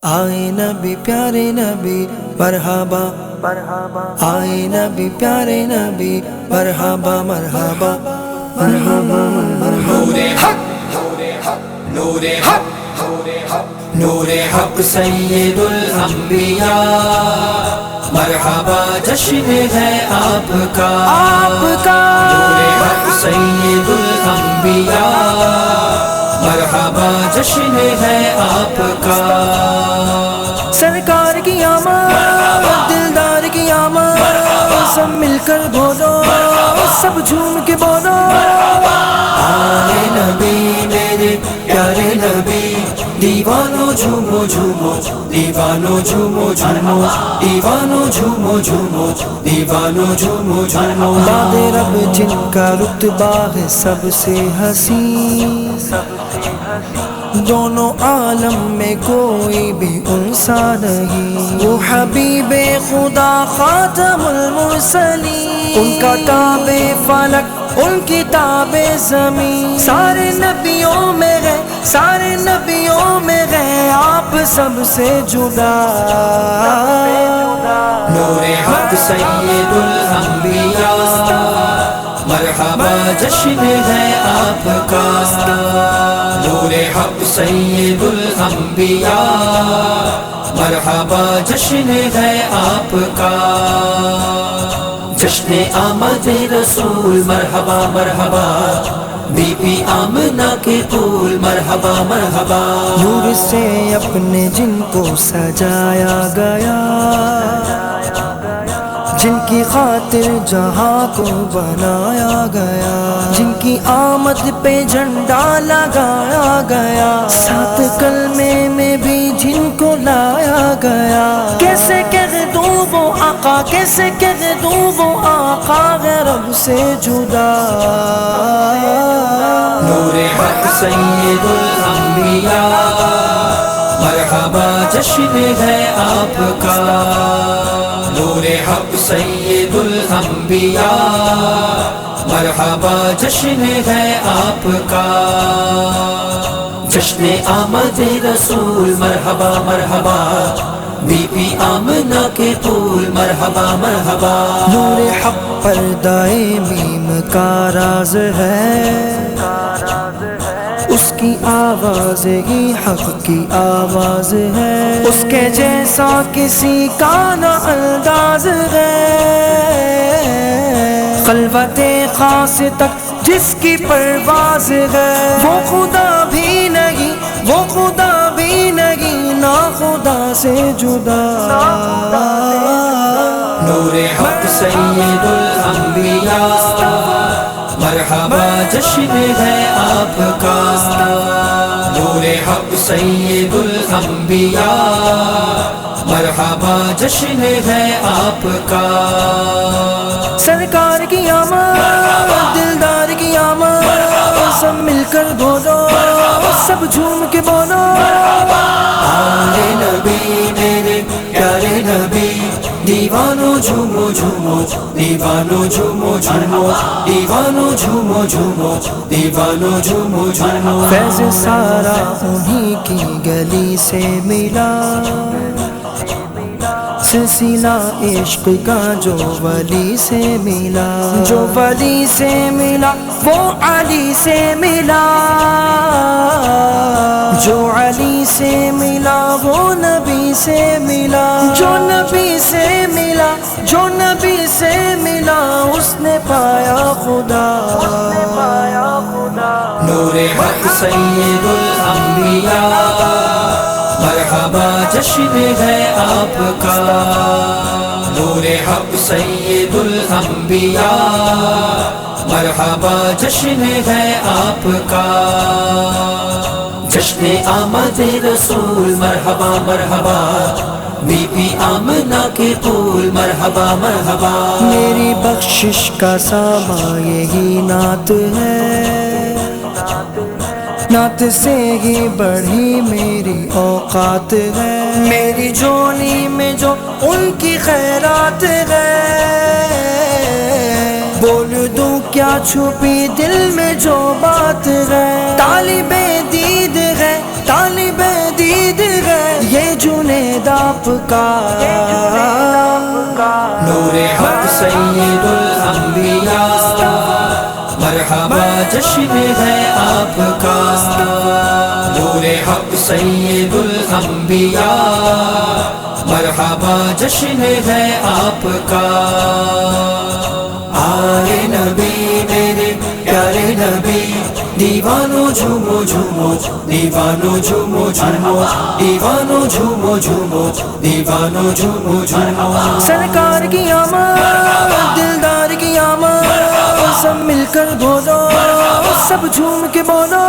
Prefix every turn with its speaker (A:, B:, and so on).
A: آئے نبی پیارے نبی مرحبا مرحبا، آئے نبی پیارے نبی مرحبا مرحبا مرحبا مرحبا۔
B: نور حق نور حق سید الانبیاء، مرحبا جشن ہے آپ کا نور حق سید الانبیاء، مرحبا جشن ہے آپ کا۔
A: سرکار کی آمد دلدار کی آمد، سب مل کر بولو سب جھوم کے بولو،
B: آئے نبی میرے پیارے نبی، دیوانو جھومو جھومو دیوانو جھومو جھومو دیوانو جھومو جھومو دیوانو جھومو جھومو۔
A: باد رب جن کا رتبہ ہے سب سے حسین، دونوں عالم میں کوئی بھی ان سا نہیں، وہ حبیب خدا خاتم المرسلین، ان کا تابع فلک ان کی تابع زمین، سارے نبیوں میں گئے سارے نبیوں میں گئے آپ سب سے جدا،
B: نور حق سید الانبیاء، مرحبا جشن ہے آپ کا نور حق سید الانبیاء، مرحبا جشن ہے آپ کا۔ جشن آمد رسول مرحبا مرحبا، بی بی آمنہ کے پھول مرحبا مرحبا،
A: نور سے اپنے جن کو سجایا گیا، جن کی خاطر جہاں کو بنایا گیا، جن کی آمد پہ جھنڈا لگایا گیا، سات کلمے میں بھی جن کو لایا گیا، کیسے کہہ دوں وہ آقا کیسے کہہ دوں وہ آقا رب سے جدا،
B: نور حق سید الانبیاء، مرحبا جشن ہے آپ کا نور حق سید الانبیاء، مرحبا جشن ہے آپ کا۔ جشن آمد رسول مرحبا مرحبا، بی بی آمنہ کے پھول مرحبا مرحبا،
A: نور حق پردائے میم کا راز ہے، اس کی آواز ہی حق کی آواز ہے، اس کے جیسا کسی کا نہ انداز ہے، خلوت خاص تک جس کی پرواز ہے، وہ خدا بھی نہیں وہ خدا بھی نہیں نا خدا سے جدا،
B: نور حق سید الانبیاء، مرحبا جشن ہے آپ کا نور حق سید الانبیاء، مرحبا جشن ہے آپ کا۔
A: سرکار کی آمد دلدار کی آمد، سب مل کر بولو سب جھوم کے بولو،
B: آئے نبی میرے پیارے نبی، دیوانو جھومو جھومو دیوانو جھومو جھومو دیوانو جھومو جھومو دیوانو جھومو جھومو۔
A: فیض سارا انہی کی گلی سے ملا، سلسلہ عشق کا جو ولی سے ملا، جو ولی سے ملا وہ علی سے ملا، جو علی سے ملا وہ نبی سے ملا، جو نبی سے ملا جو نبی سے ملا اس نے پایا خدا،
B: نور حق سید الانبیاء، مرحبا جشن ہے آپ کا نور حق سید الانبیاء، مرحبا جشن ہے آپ کا۔ جشن آمد رسول مرحبا مرحبا، بی بی آمنہ کے پھول مرحبا مرحبا،
A: میری بخشش کا ساما یہی نعت ہے، نعت سے ہی بڑھی میری اوقات ہے، میری جولی میں جو ان کی خیرات ہے، بول دوں کیا چھپی دل میں جو بات ہے، طالب دید ہے طالب دید ہے یہ جو آپ کا
B: نور حق سید الانبیاء مرحبا جشن ہے آپ کا نور حق سید الانبیاء مرحبا جشن ہے آپ کا آئے نبی میرے پیارے نبی دیوانو جھومو جھومو دیوانو جھومو جھومو دیوانو جھومو جھومو دیوانو جھومو جھومو
A: سرکار کی آمد دلدار کی آمد سب مل کر بولو سب جھوم کے بولو